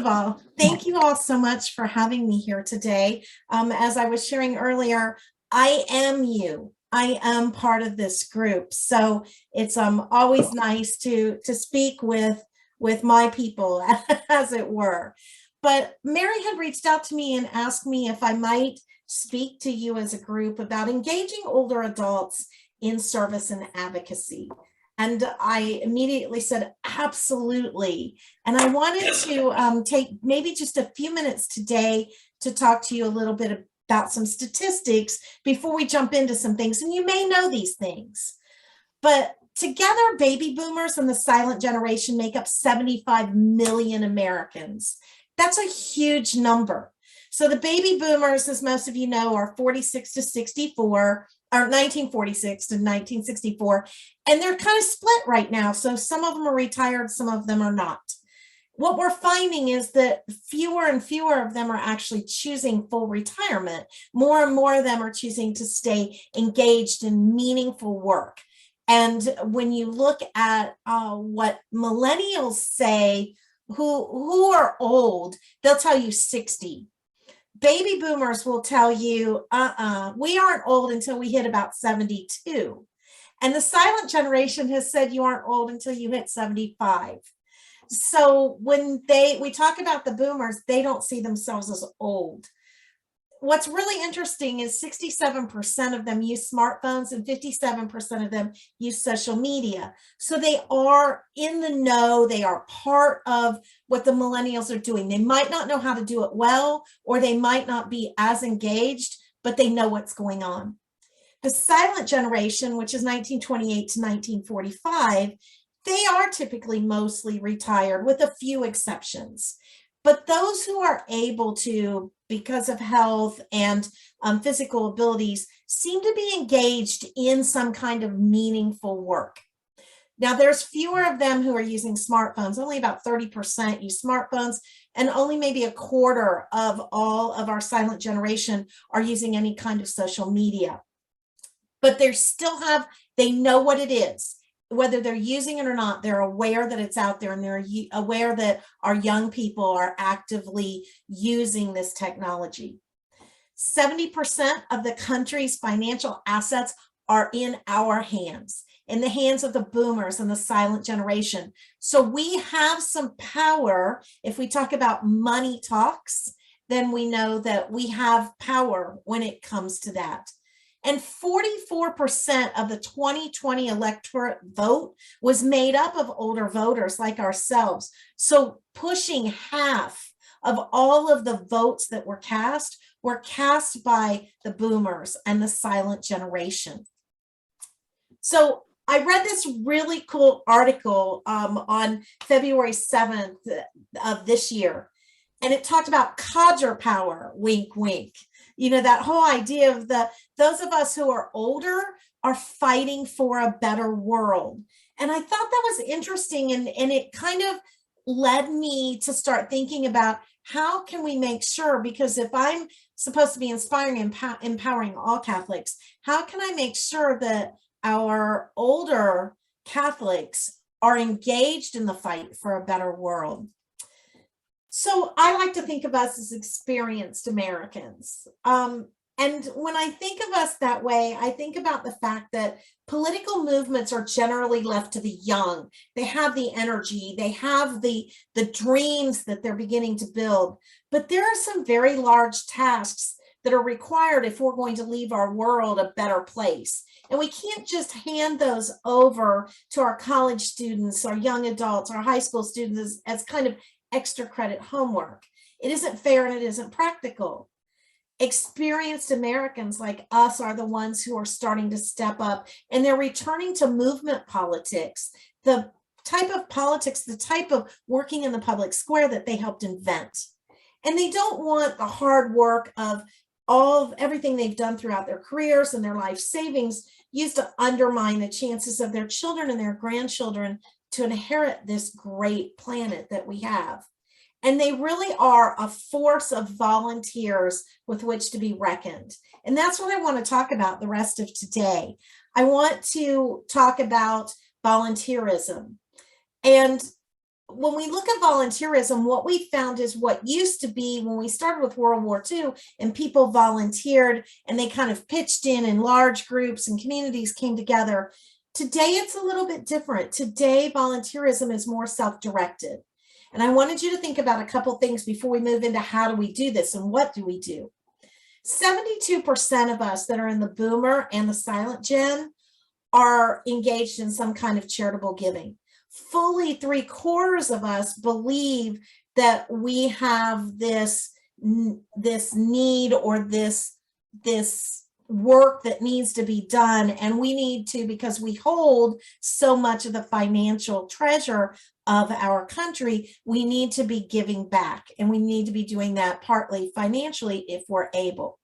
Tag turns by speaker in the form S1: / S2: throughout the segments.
S1: of all, thank you all so much for having me here today. As I was sharing earlier, I am you. I am part of this group. So it's always nice to speak with my people, as it were. But Mary had reached out to me and asked me if I might speak to you as a group about engaging older adults in service and advocacy. And I immediately said, absolutely. And I wanted to take maybe just a few minutes today to talk to you a little bit about some statistics before we jump into some things. And you may know these things, but together, baby boomers and the silent generation make up 75 million Americans. That's a huge number. So the baby boomers, as most of you know, are 46 to 64, or 1946 to 1964, and they're kind of split right now. So some of them are retired, some of them are not. What we're finding is that fewer and fewer of them are actually choosing full retirement. More and more of them are choosing to stay engaged in meaningful work. And when you look at what millennials say, who are old, they'll tell you 60. Baby boomers will tell you, we aren't old until we hit about 72. And the silent generation has said you aren't old until you hit 75. So when we talk about the boomers, they don't see themselves as old. What's really interesting is 67% of them use smartphones and 57% of them use social media. So they are in the know. They are part of what the millennials are doing. They might not know how to do it well, or they might not be as engaged, but they know what's going on. The silent generation, which is 1928 to 1945, they are typically mostly retired with a few exceptions. But those who are able to, because of health and physical abilities, seem to be engaged in some kind of meaningful work. Now, there's fewer of them who are using smartphones. Only about 30% use smartphones, and only maybe a quarter of all of our silent generation are using any kind of social media. But they know what it is. Whether they're using it or not, they're aware that it's out there, and they're aware that our young people are actively using this technology. 70% of the country's financial assets are in our hands, in the hands of the boomers and the silent generation. So we have some power. If we talk about money talks, then we know that we have power when it comes to that. And 44% of the 2020 electorate vote was made up of older voters like ourselves. So pushing half of all of the votes that were cast by the boomers and the silent generation. So I read this really cool article on February 7th of this year, and it talked about codger power, wink, wink. You know, that whole idea of those of us who are older are fighting for a better world. And I thought that was interesting, and it kind of led me to start thinking about how can we make sure, because if I'm supposed to be inspiring and empowering all Catholics, how can I make sure that our older Catholics are engaged in the fight for a better world? So I like to think of us as experienced Americans. And when I think of us that way, I think about the fact that political movements are generally left to the young. They have the energy, they have the dreams that they're beginning to build. But there are some very large tasks that are required if we're going to leave our world a better place. And we can't just hand those over to our college students, our young adults, our high school students as kind of extra credit homework. It isn't fair and it isn't practical. Experienced Americans like us are the ones who are starting to step up, and they're returning to movement politics, the type of politics, the type of working in the public square that they helped invent. And they don't want the hard work of everything they've done throughout their careers and their life savings used to undermine the chances of their children and their grandchildren to inherit this great planet that we have. And they really are a force of volunteers with which to be reckoned. And that's what I want to talk about the rest of today. I want to talk about volunteerism. And when we look at volunteerism, what we found is what used to be when we started with World War II and people volunteered and they kind of pitched in large groups and communities came together. Today, it's a little bit different. Today, volunteerism is more self-directed. And I wanted you to think about a couple things before we move into how do we do this and what do we do. 72% of us that are in the boomer and the silent gen are engaged in some kind of charitable giving. Fully 3/4 of us believe that we have this need or this work that needs to be done, and we need to, because we hold so much of the financial treasure of our country, we need to be giving back, and we need to be doing that partly financially if we're able.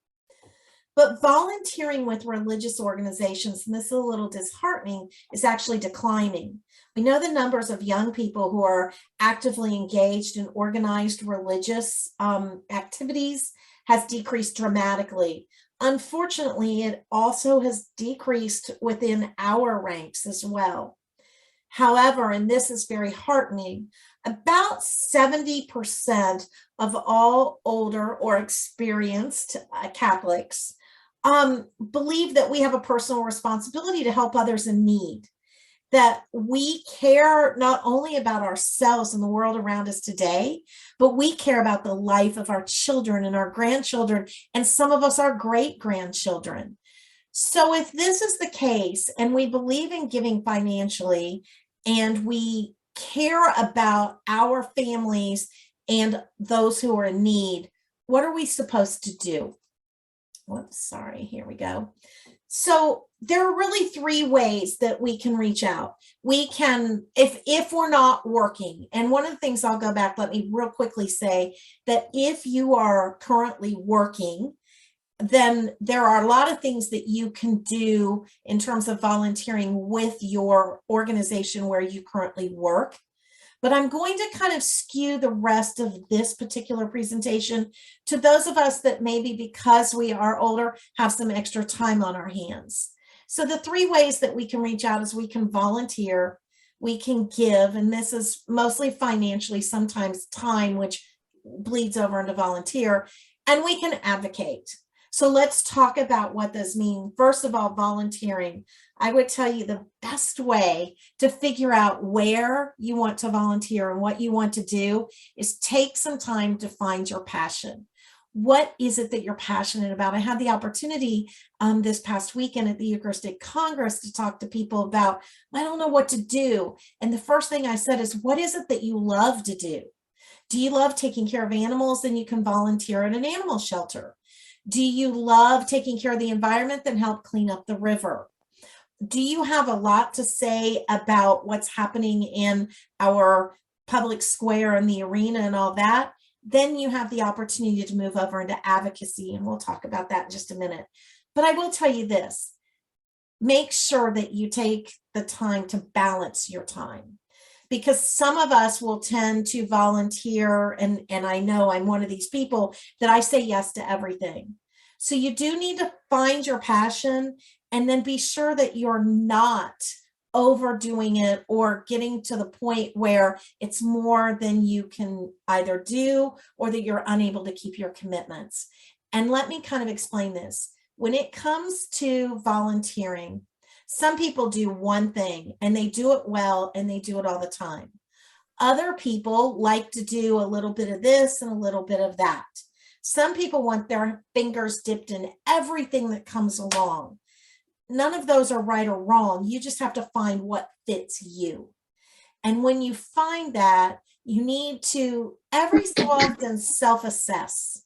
S1: But volunteering with religious organizations, and this is a little disheartening, is actually declining. We know the numbers of young people who are actively engaged in organized religious activities has decreased dramatically. Unfortunately, it also has decreased within our ranks as well. However, and this is very heartening, about 70% of all older or experienced Catholics believe that we have a personal responsibility to help others in need, that we care not only about ourselves and the world around us today, but we care about the life of our children and our grandchildren, and some of us our great-grandchildren. So if this is the case, and we believe in giving financially, and we care about our families and those who are in need, what are we supposed to do? Whoops, sorry, here we go. So there are really 3 ways that we can reach out. We can, if we're not working, and one of the things I'll go back, let me real quickly say that if you are currently working, then there are a lot of things that you can do in terms of volunteering with your organization where you currently work. But I'm going to kind of skew the rest of this particular presentation to those of us that maybe because we are older have some extra time on our hands. So the 3 ways that we can reach out is we can volunteer, we can give, and this is mostly financially, sometimes time, which bleeds over into volunteer, and we can advocate. So let's talk about what this means. First of all, volunteering. I would tell you the best way to figure out where you want to volunteer and what you want to do is take some time to find your passion. What is it that you're passionate about? I had the opportunity this past weekend at the Eucharistic Congress to talk to people about, I don't know what to do. And the first thing I said is, what is it that you love to do? Do you love taking care of animals? Then you can volunteer at an animal shelter. Do you love taking care of the environment? Then help clean up the river. Do you have a lot to say about what's happening in our public square and the arena and all that? Then you have the opportunity to move over into advocacy, and we'll talk about that in just a minute. But I will tell you this, make sure that you take the time to balance your time, because some of us will tend to volunteer, and I know I'm one of these people that I say yes to everything. So you do need to find your passion, and then be sure that you're not overdoing it or getting to the point where it's more than you can either do or that you're unable to keep your commitments. And let me kind of explain this. When it comes to volunteering, some people do one thing and they do it well and they do it all the time. Other people like to do a little bit of this and a little bit of that. Some people want their fingers dipped in everything that comes along. None of those are right or wrong. You just have to find what fits you. And when you find that, you need to every so often self-assess.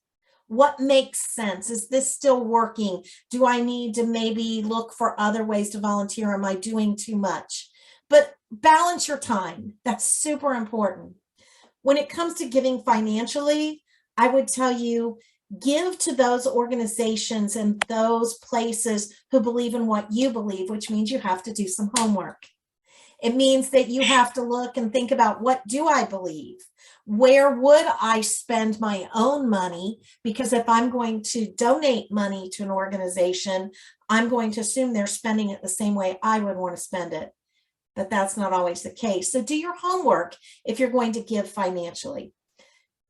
S1: What makes sense? Is this still working? Do I need to maybe look for other ways to volunteer? Am I doing too much? But balance your time. That's super important. When it comes to giving financially, I would tell you, give to those organizations and those places who believe in what you believe, which means you have to do some homework. It means that you have to look and think about, what do I believe? Where would I spend my own money? Because if I'm going to donate money to an organization, I'm going to assume they're spending it the same way I would want to spend it. but that's not always the case. So do your homework if you're going to give financially.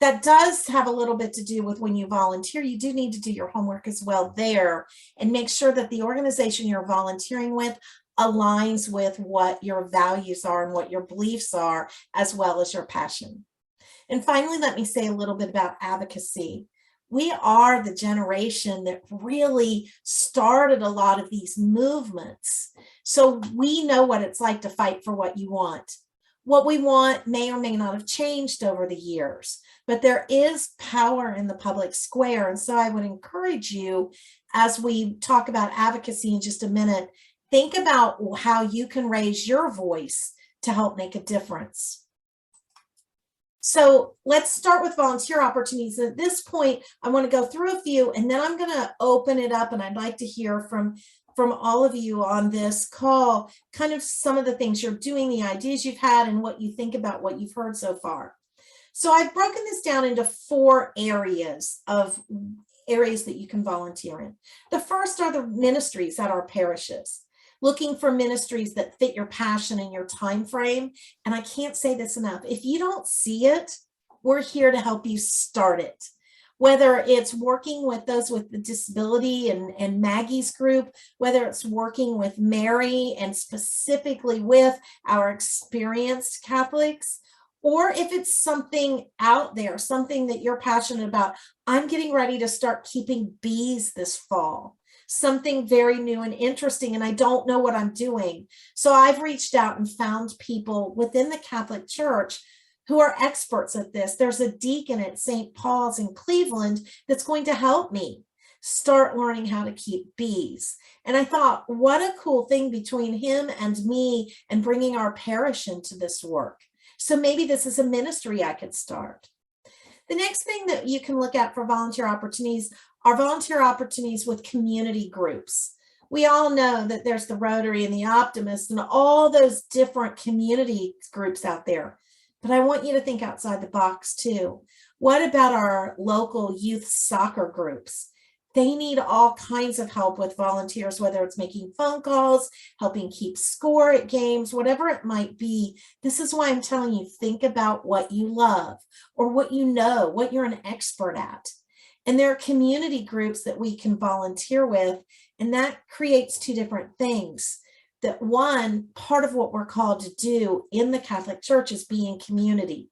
S1: That does have a little bit to do with when you volunteer. You do need to do your homework as well there and make sure that the organization you're volunteering with aligns with what your values are and what your beliefs are, as well as your passion. And finally, let me say a little bit about advocacy. We are the generation that really started a lot of these movements. So we know what it's like to fight for what you want. What we want may or may not have changed over the years, but there is power in the public square. And so I would encourage you, as we talk about advocacy in just a minute, think about how you can raise your voice to help make a difference. So let's start with volunteer opportunities. At this point, I want to go through a few, and then I'm going to open it up, and I'd like to hear from all of you on this call, kind of some of the things you're doing, the ideas you've had, and what you think about what you've heard so far. So I've broken this down into 4 areas that you can volunteer in. The first are the ministries at our parishes. Looking for ministries that fit your passion and your time frame. And I can't say this enough. If you don't see it, we're here to help you start it. Whether it's working with those with the disability and Maggie's group, whether it's working with Mary and specifically with our experienced Catholics, or if it's something out there, something that you're passionate about. I'm getting ready to start keeping bees this fall. Something very new and interesting, and I don't know what I'm doing. So I've reached out and found people within the Catholic Church who are experts at this. There's a deacon at St. Paul's in Cleveland that's going to help me start learning how to keep bees. And I thought, what a cool thing between him and me and bringing our parish into this work. So maybe this is a ministry I could start. The next thing that you can look at for volunteer opportunities are volunteer opportunities with community groups. We all know that there's the Rotary and the Optimist and all those different community groups out there. But I want you to think outside the box too. What about our local youth soccer groups? They need all kinds of help with volunteers, whether it's making phone calls, helping keep score at games, whatever it might be. This is why I'm telling you, think about what you love or what you know, what you're an expert at. And there are community groups that we can volunteer with, and that creates 2 different things. That one, part of what we're called to do in the Catholic Church is be in community,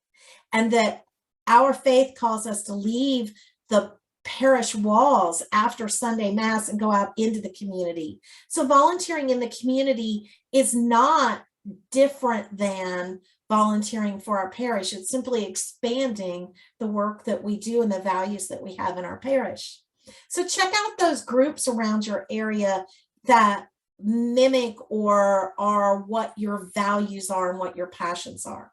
S1: and that our faith calls us to leave the parish walls after Sunday Mass and go out into the community. So volunteering in the community is not different than volunteering for our parish. It's simply expanding the work that we do and the values that we have in our parish. So check out those groups around your area that mimic or are what your values are and what your passions are.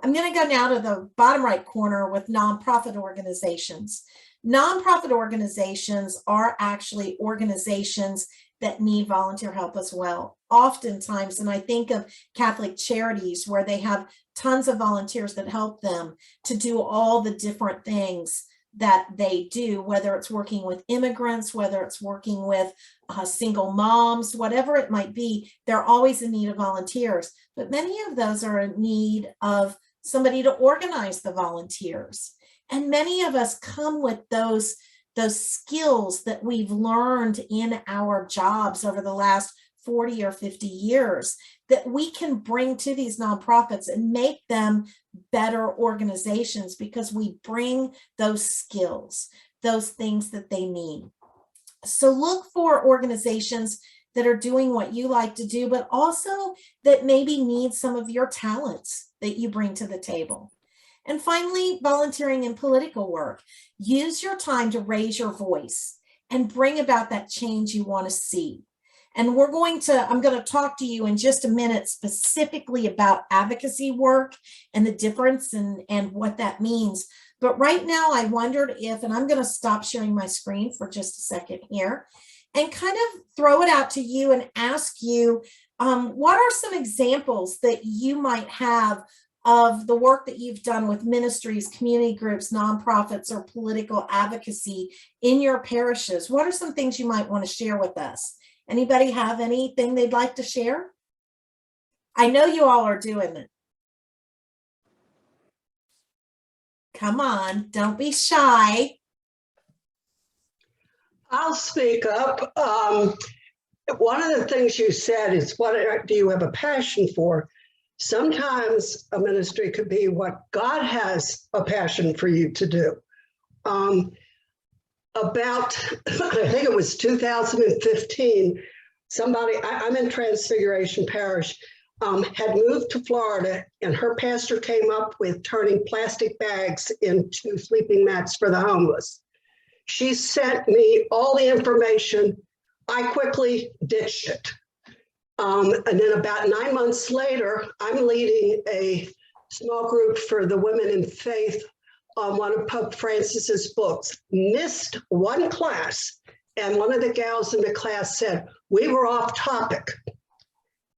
S1: I'm going to go now to the bottom right corner with nonprofit organizations. Nonprofit organizations are actually organizations that need volunteer help as well. Oftentimes, and I think of Catholic Charities where they have tons of volunteers that help them to do all the different things that they do, whether it's working with immigrants, whether it's working with single moms, whatever it might be, they're always in need of volunteers. But many of those are in need of somebody to organize the volunteers. And many of us come with those skills that we've learned in our jobs over the last 40 or 50 years that we can bring to these nonprofits and make them better organizations because we bring those skills, those things that they need. So look for organizations that are doing what you like to do, but also that maybe need some of your talents that you bring to the table. And finally, volunteering in political work. Use your time to raise your voice and bring about that change you want to see. And I'm going to talk to you in just a minute specifically about advocacy work and the difference and what that means. But right now I wondered if, and I'm going to stop sharing my screen for just a second here and kind of throw it out to you and ask you, what are some examples that you might have of the work that you've done with ministries, community groups, nonprofits, or political advocacy in your parishes? What are some things you might want to share with us? Anybody have anything they'd like to share? I know you all are doing it. Come on, don't be shy.
S2: I'll speak up. One of the things you said is, what do you have a passion for? Sometimes a ministry could be what God has a passion for you to do. About, I think it was 2015, I'm in Transfiguration Parish, had moved to Florida, and her pastor came up with turning plastic bags into sleeping mats for the homeless. She sent me all the information. I quickly ditched it. And then about 9 months later, I'm leading a small group for the women in faith on one of Pope Francis's books. Missed one class, and one of the gals in the class said, we were off topic.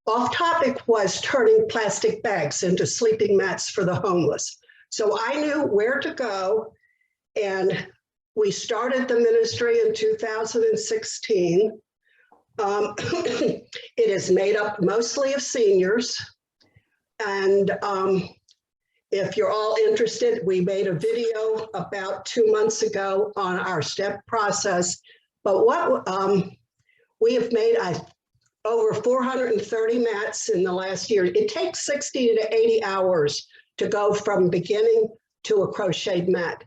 S2: Off topic was turning plastic bags into sleeping mats for the homeless. So I knew where to go, and we started the ministry in 2016. It is made up mostly of seniors. And if you're all interested, we made a video about 2 months ago on our STEP process. But what we have made over 430 mats in the last year. It takes 60 to 80 hours to go from beginning to a crocheted mat.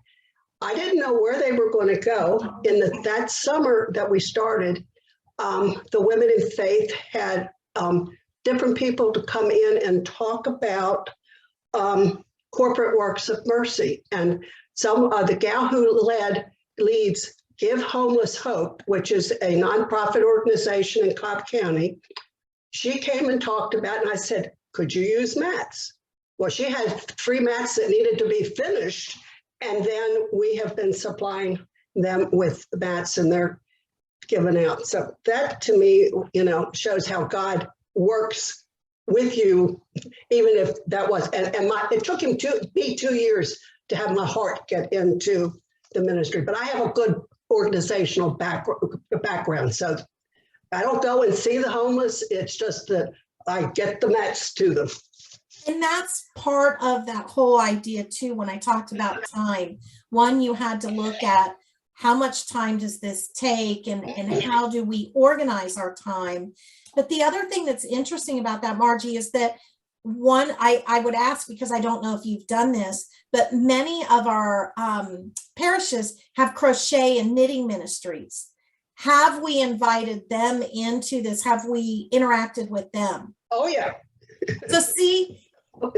S2: I didn't know where they were going to go. In that summer that we started, the Women in Faith had different people to come in and talk about corporate works of mercy. And the gal who leads Give Homeless Hope, which is a nonprofit organization in Cobb County, she came and talked about it, and I said, could you use mats? Well, she had 3 mats that needed to be finished, and then we have been supplying them with mats, and they're given out. So that, to me, shows how God works with you, even if that was, it took me 2 years to have my heart get into the ministry, but I have a good organizational background. So I don't go and see the homeless. It's just that I get the mats to them.
S1: And that's part of that whole idea too. When I talked about time, one, you had to look at how much time does this take, and how do we organize our time. But the other thing that's interesting about that, Margie, is that one, I would ask, because I don't know if you've done this, but many of our parishes have crochet and knitting ministries. Have we invited them into this? Have we interacted with them?
S2: Oh, yeah.
S1: So see,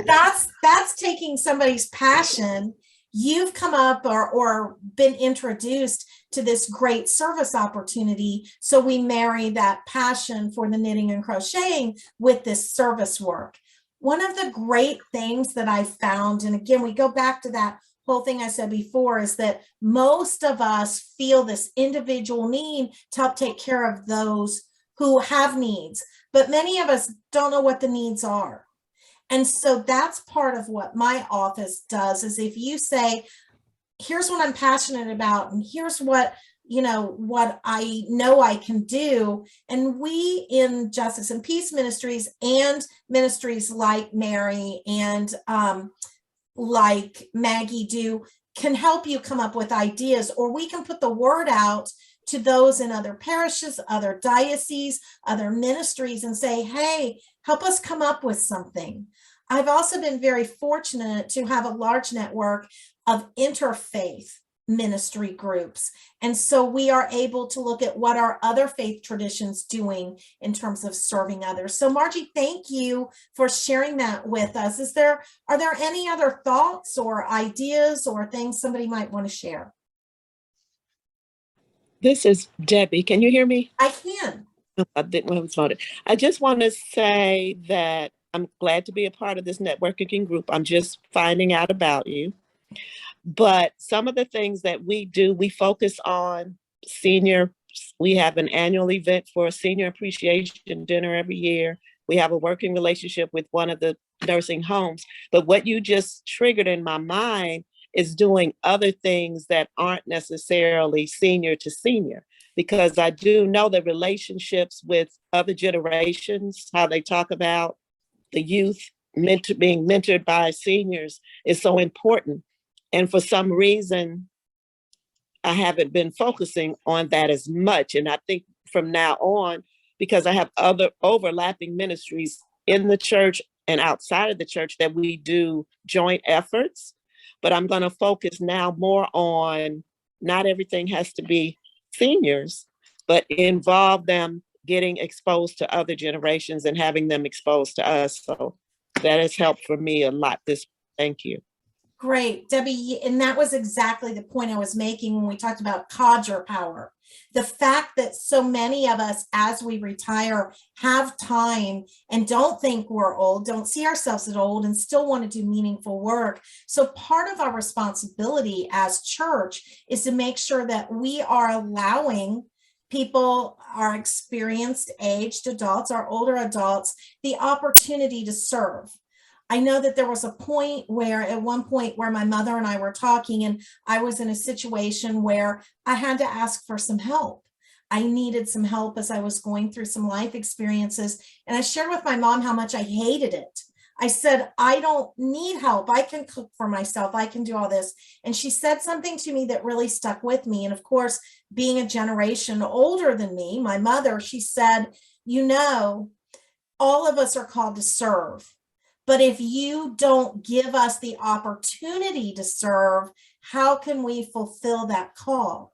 S1: that's taking somebody's passion. You've come up or been introduced to this great service opportunity. So we marry that passion for the knitting and crocheting with this service work. One of the great things that I found, and again, we go back to that whole thing I said before, is that most of us feel this individual need to help take care of those who have needs, but many of us don't know what the needs are. And so that's part of what my office does, is if you say, here's what I'm passionate about, and here's what I know I can do. And we in Justice and Peace Ministries and ministries like Mary and like Maggie do can help you come up with ideas, or we can put the word out to those in other parishes, other dioceses, other ministries, and say, hey, help us come up with something. I've also been very fortunate to have a large network of interfaith ministry groups. And so we are able to look at what are other faith traditions doing in terms of serving others. So Margie, thank you for sharing that with us. Are there any other thoughts or ideas or things somebody might want to share?
S3: This is Debbie. Can you hear me?
S1: I can.
S3: I didn't know I was voted. I just want to say that I'm glad to be a part of this networking group. I'm just finding out about you. But some of the things that we do, we focus on senior. We have an annual event for a senior appreciation dinner every year. We have a working relationship with one of the nursing homes. But what you just triggered in my mind is doing other things that aren't necessarily senior to senior, because I do know the relationships with other generations, how they talk about the youth being mentored by seniors is so important. And for some reason, I haven't been focusing on that as much. And I think from now on, because I have other overlapping ministries in the church and outside of the church, that we do joint efforts. But I'm going to focus now more on not everything has to be seniors, but involve them getting exposed to other generations and having them exposed to us. So that has helped for me a lot. Thank you.
S1: Great, Debbie. And that was exactly the point I was making when we talked about codger power. The fact that so many of us, as we retire, have time and don't think we're old, don't see ourselves as old, and still want to do meaningful work. So part of our responsibility as church is to make sure that we are allowing people, our experienced aged adults, our older adults, the opportunity to serve. I know that there was a point where, at one point, where my mother and I were talking, and I was in a situation where I had to ask for some help. I needed some help as I was going through some life experiences. And I shared with my mom how much I hated it. I said, I don't need help. I can cook for myself. I can do all this. And she said something to me that really stuck with me. And of course, being a generation older than me, my mother, she said, you know, all of us are called to serve. But if you don't give us the opportunity to serve, how can we fulfill that call?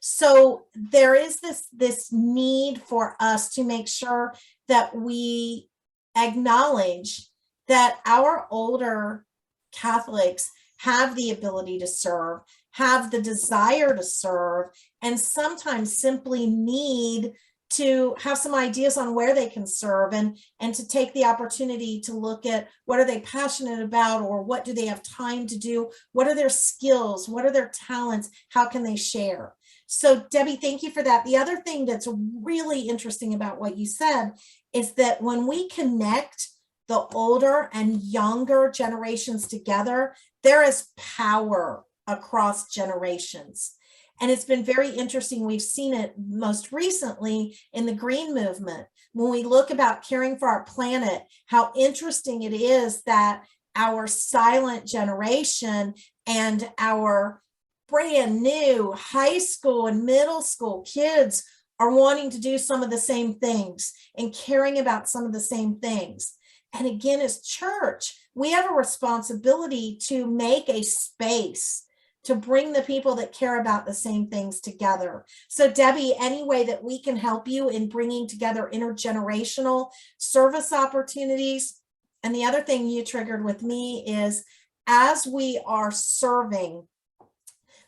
S1: So there is this need for us to make sure that we acknowledge that our older Catholics have the ability to serve, have the desire to serve, and sometimes simply need to have some ideas on where they can serve, and to take the opportunity to look at what are they passionate about, or what do they have time to do, what are their skills, what are their talents, how can they share. So Debbie, thank you for that. The other thing that's really interesting about what you said is that when we connect the older and younger generations together, there is power across generations. And it's been very interesting. We've seen it most recently in the green movement. When we look about caring for our planet, how interesting it is that our silent generation and our brand new high school and middle school kids are wanting to do some of the same things and caring about some of the same things. And again, as church, we have a responsibility to make a space to bring the people that care about the same things together. So Debbie, any way that we can help you in bringing together intergenerational service opportunities. And the other thing you triggered with me is, as we are serving,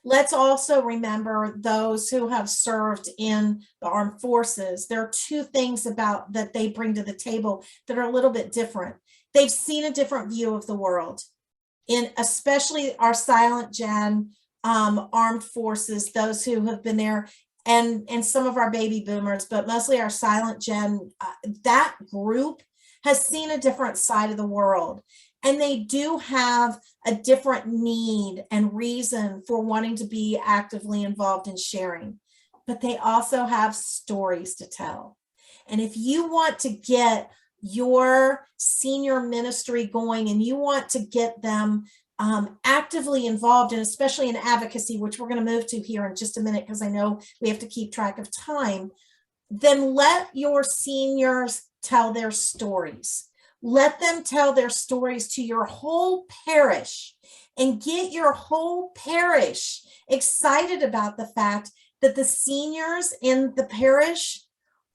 S1: let's also remember those who have served in the armed forces. There are two things about that they bring to the table that are a little bit different. They've seen a different view of the world. In especially our silent gen armed forces, those who have been there, and some of our baby boomers, but mostly our silent gen, that group has seen a different side of the world. And they do have a different need and reason for wanting to be actively involved in sharing. But they also have stories to tell. And if you want to get your senior ministry going and you want to get them actively involved, and especially in advocacy, which we're going to move to here in just a minute because I know we have to keep track of time, then let your seniors tell their stories. Let them tell their stories to your whole parish, and get your whole parish excited about the fact that the seniors in the parish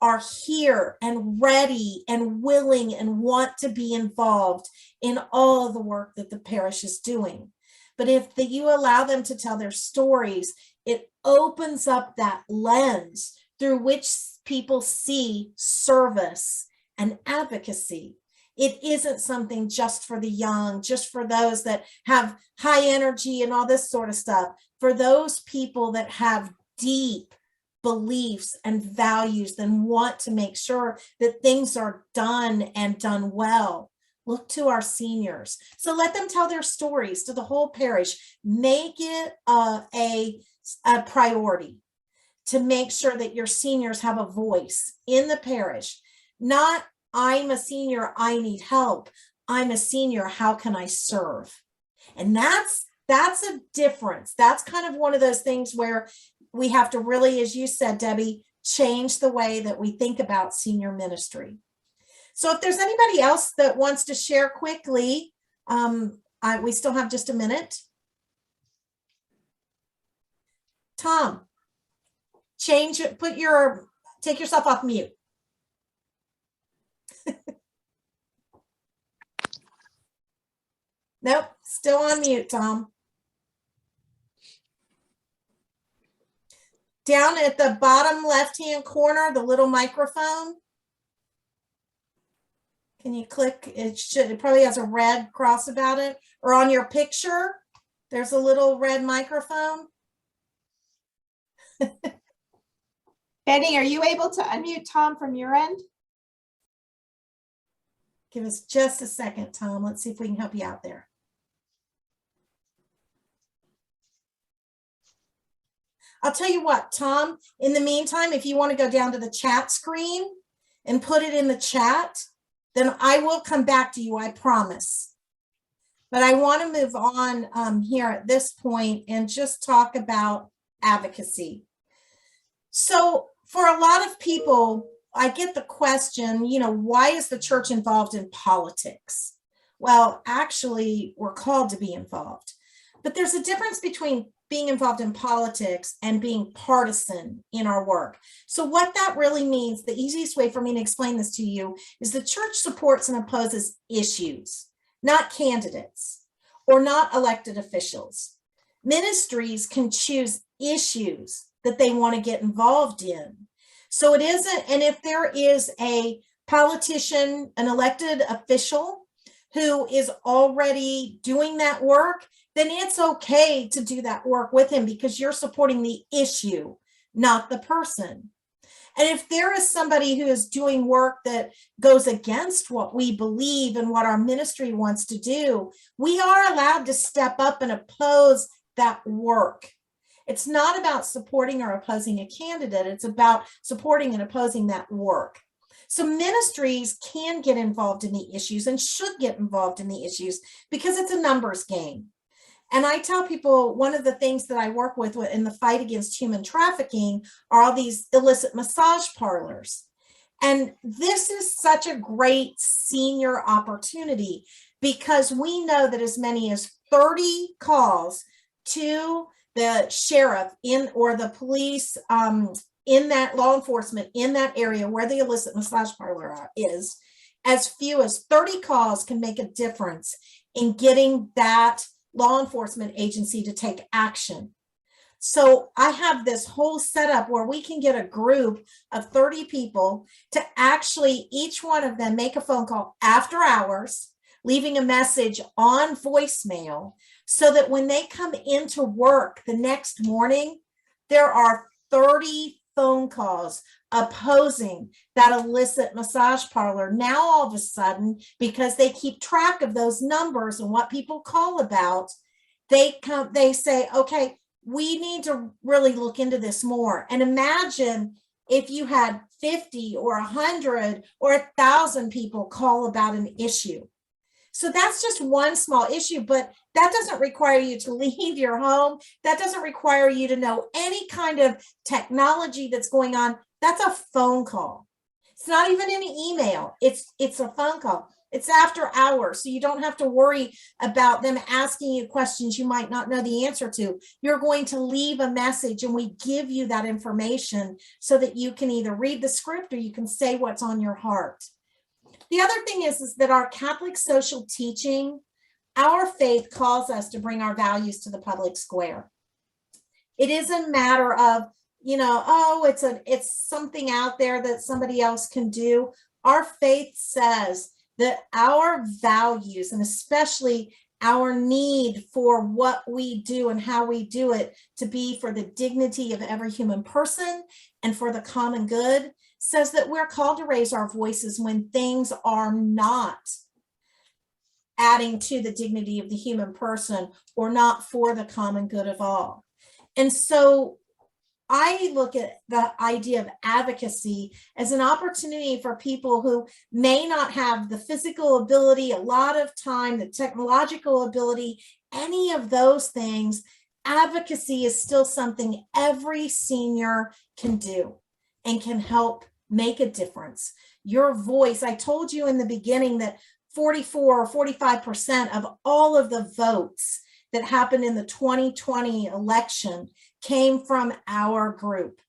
S1: are here and ready and willing and want to be involved in all of the work that the parish is doing. But if you allow them to tell their stories, it opens up that lens through which people see service and advocacy. It isn't something just for the young, just for those that have high energy and all this sort of stuff. For those people that have deep beliefs and values, then want to make sure that things are done and done well, look to our seniors. So let them tell their stories to the whole parish. Make it a priority to make sure that your seniors have a voice in the parish, not I'm a senior, I need help. I'm a senior, how can I serve? And that's a difference. That's kind of one of those things where we have to really, as you said, Debbie, change the way that we think about senior ministry. So if there's anybody else that wants to share quickly, we still have just a minute. Tom, change it, take yourself off mute. Nope, still on mute, Tom. Down at the bottom left-hand corner, the little microphone. Can you click? It probably has a red cross about it. Or on your picture, there's a little red microphone.
S4: Benny, are you able to unmute Tom from your end?
S1: Give us just a second, Tom. Let's see if we can help you out there. I'll tell you what, Tom, in the meantime, if you want to go down to the chat screen and put it in the chat, then I will come back to you, I promise. But I want to move on here at this point and just talk about advocacy. So for a lot of people, I get the question, why is the church involved in politics? Well, actually, we're called to be involved. But there's a difference between being involved in politics and being partisan in our work. So what that really means, the easiest way for me to explain this to you, is the church supports and opposes issues, not candidates or not elected officials. Ministries can choose issues that they want to get involved in. So it isn't, and if there is a politician, an elected official who is already doing that work, then it's okay to do that work with him because you're supporting the issue, not the person. And if there is somebody who is doing work that goes against what we believe and what our ministry wants to do, we are allowed to step up and oppose that work. It's not about supporting or opposing a candidate. It's about supporting and opposing that work. So ministries can get involved in the issues and should get involved in the issues because it's a numbers game. And I tell people one of the things that I work with in the fight against human trafficking are all these illicit massage parlors. And this is such a great senior opportunity because we know that as many as 30 calls to the sheriff or the police in that law enforcement in that area where the illicit massage parlor is, as few as 30 calls can make a difference in getting that law enforcement agency to take action. So I have this whole setup where we can get a group of 30 people to actually each one of them make a phone call after hours, leaving a message on voicemail so that when they come into work the next morning, there are 30 phone calls opposing that illicit massage parlor. Now, all of a sudden, because they keep track of those numbers and what people call about, they say, okay, we need to really look into this more. And imagine if you had 50 or 100 or 1,000 people call about an issue. So that's just one small issue, but that doesn't require you to leave your home. That doesn't require you to know any kind of technology that's going on. That's a phone call. It's not even an email. It's a phone call. It's after hours, so you don't have to worry about them asking you questions you might not know the answer to. You're going to leave a message and we give you that information so that you can either read the script or you can say what's on your heart. The other thing is that our Catholic social teaching, our faith calls us to bring our values to the public square. It isn't a matter of, it's something out there that somebody else can do. Our faith says that our values, and especially our need for what we do and how we do it to be for the dignity of every human person and for the common good, says that we're called to raise our voices when things are not adding to the dignity of the human person or not for the common good of all. And so I look at the idea of advocacy as an opportunity for people who may not have the physical ability, a lot of time, the technological ability, any of those things. Advocacy is still something every senior can do and can help make a difference. Your voice, I told you in the beginning that 44 or 45% of all of the votes that happened in the 2020 election came from our group.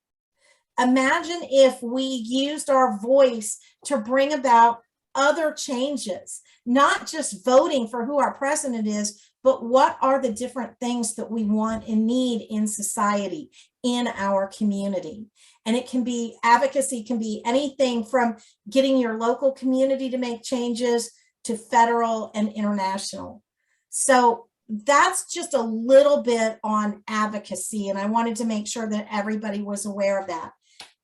S1: Imagine if we used our voice to bring about other changes, not just voting for who our president is, but what are the different things that we want and need in society, in our community. And it can be, advocacy can be anything from getting your local community to make changes to federal and international. So that's just a little bit on advocacy, and I wanted to make sure that everybody was aware of that.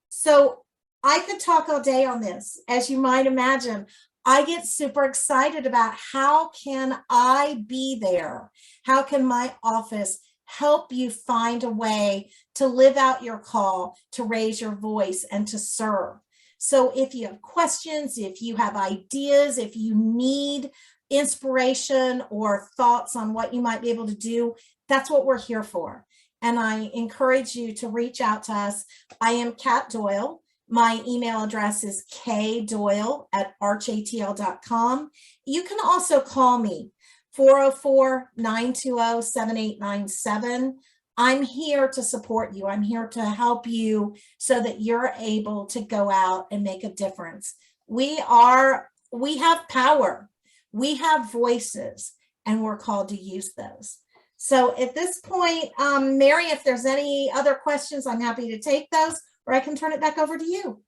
S1: So I could talk all day on this. As you might imagine, I get super excited about how can I be there? How can my office help you find a way to live out your call, to raise your voice, and to serve? So if you have questions, if you have ideas, if you need inspiration or thoughts on what you might be able to do, that's what we're here for. And I encourage you to reach out to us. I am Kat Doyle. My email address is kdoyle@archatl.com. You can also call me, 404-920-7897. I'm here to support you. I'm here to help you so that you're able to go out and make a difference. We have power. We have voices, and we're called to use those. So at this point, Mary, if there's any other questions, I'm happy to take those, or I can turn it back over to you.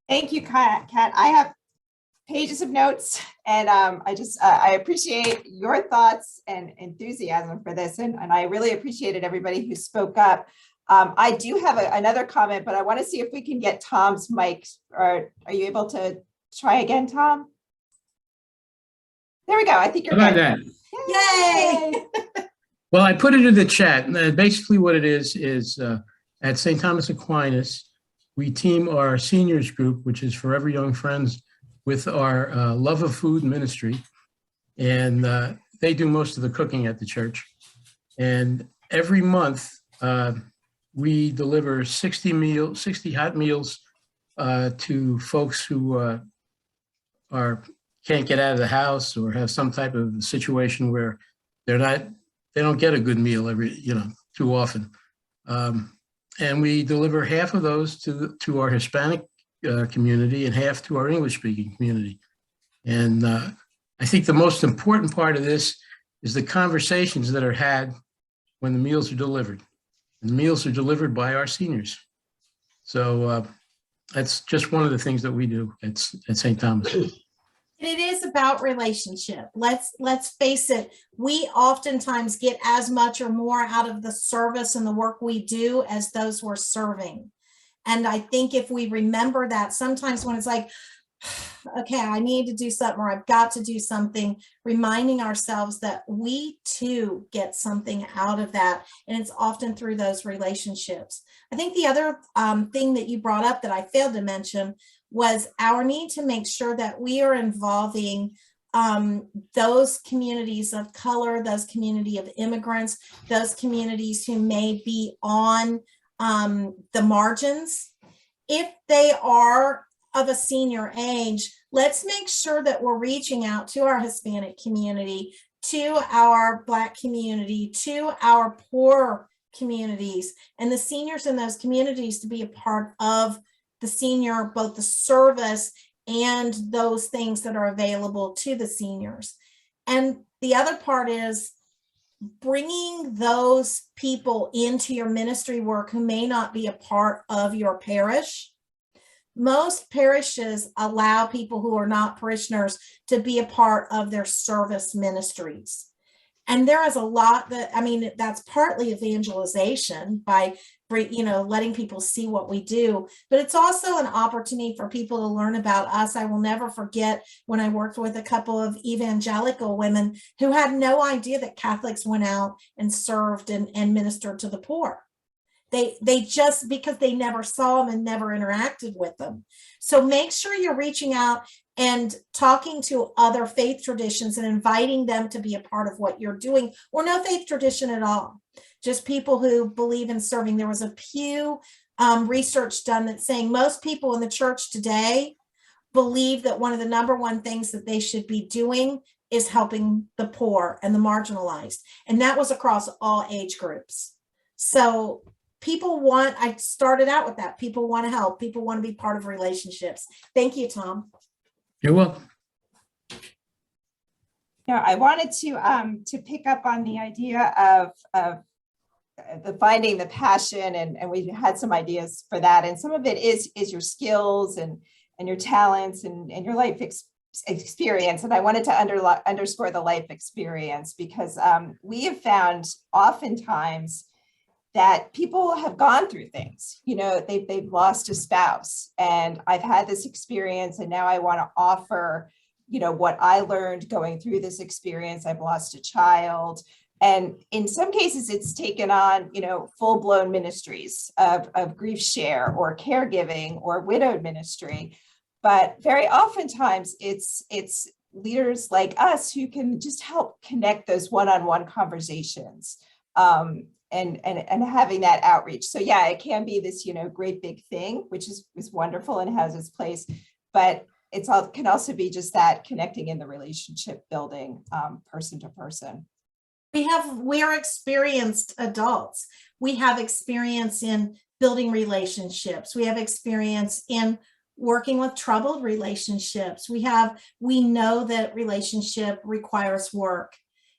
S4: Thank you, Kat. I have pages of notes, and I appreciate your thoughts and enthusiasm for this, and I really appreciated everybody who spoke up. I do have another comment, but I want to see if we can get Tom's mic. Or are you able to try again, Tom? There we go. I think you're
S5: How about
S4: good.
S5: that?
S1: Yay!
S5: Well, I put it in the chat. Basically what it is at St. Thomas Aquinas, we team our seniors group, which is Forever Young Friends, with our Love of Food ministry. And they do most of the cooking at the church. And every month, we deliver 60 hot meals to folks who can't get out of the house or have some type of situation where they don't get a good meal too often. And we deliver half of those to our Hispanic community and half to our English-speaking community. And I think the most important part of this is the conversations that are had when the meals are delivered. And the meals are delivered by our seniors. So that's just one of the things that we do at St. Thomas.
S1: It is about relationship. Let's face it. We oftentimes get as much or more out of the service and the work we do as those we're serving. And I think if we remember that, sometimes when it's like, okay, I need to do something, or I've got to do something, reminding ourselves that we too get something out of that. And it's often through those relationships. I think the other thing that you brought up that I failed to mention was our need to make sure that we are involving those communities of color, those community of immigrants, those communities who may be on the margins. If they are of a senior age, let's make sure that we're reaching out to our Hispanic community, to our Black community, to our poor communities, and the seniors in those communities to be a part of the senior, both the service and those things that are available to the seniors. And the other part is bringing those people into your ministry work who may not be a part of your parish. Most parishes allow people who are not parishioners to be a part of their service ministries. And there is a lot that, that's partly evangelization by, letting people see what we do, but it's also an opportunity for people to learn about us. I will never forget when I worked with a couple of evangelical women who had no idea that Catholics went out and served and ministered to the poor. They just, because they never saw them and never interacted with them. So make sure you're reaching out and talking to other faith traditions and inviting them to be a part of what you're doing, or no faith tradition at all. Just people who believe in serving. There was a Pew research done that's saying most people in the church today believe that one of the number one things that they should be doing is helping the poor and the marginalized. And that was across all age groups. So people want, I started out with that. People want to help. People want to be part of relationships. Thank you, Tom.
S5: You're welcome.
S4: Yeah, I wanted to pick up on the idea of the finding the passion, and we had some ideas for that. And some of it is your skills and your talents and your life experience. And I wanted to underscore the life experience, because we have found oftentimes that people have gone through things. You know, they've lost a spouse, and I've had this experience, and now I want to offer, you know, what I learned going through this experience. I've lost a child. And in some cases, it's taken on, you know, full-blown ministries of grief share or caregiving or widowed ministry. But very oftentimes it's leaders like us who can just help connect those one-on-one conversations and having that outreach. So yeah, it can be this, you know, great big thing, which is wonderful and has its place, but can also be just that connecting in the relationship building, person to person.
S1: We are experienced adults. We have experience in building relationships. We have experience in working with troubled relationships. We know that relationship requires work.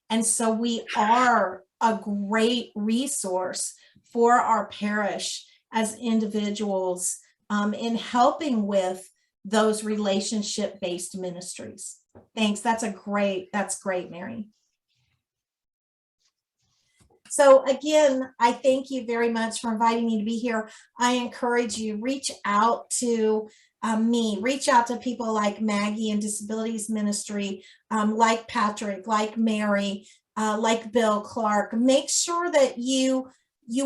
S1: And so we are a great resource for our parish as individuals in helping with those relationship-based ministries. Thanks. That's great, Mary. So again, I thank you very much for inviting me to be here. I encourage you, reach out to me, reach out to people like Maggie in Disabilities Ministry, like Patrick, like Mary, like Bill Clark. Make sure that you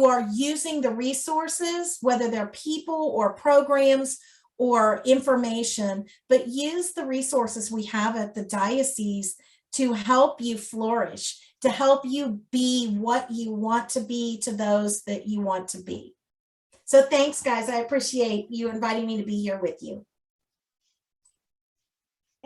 S1: are using the resources, whether they're people or programs or information, but use the resources we have at the diocese to help you flourish, to help you be what you want to be to those that you want to be. So thanks, guys. I appreciate you inviting me to be here with you.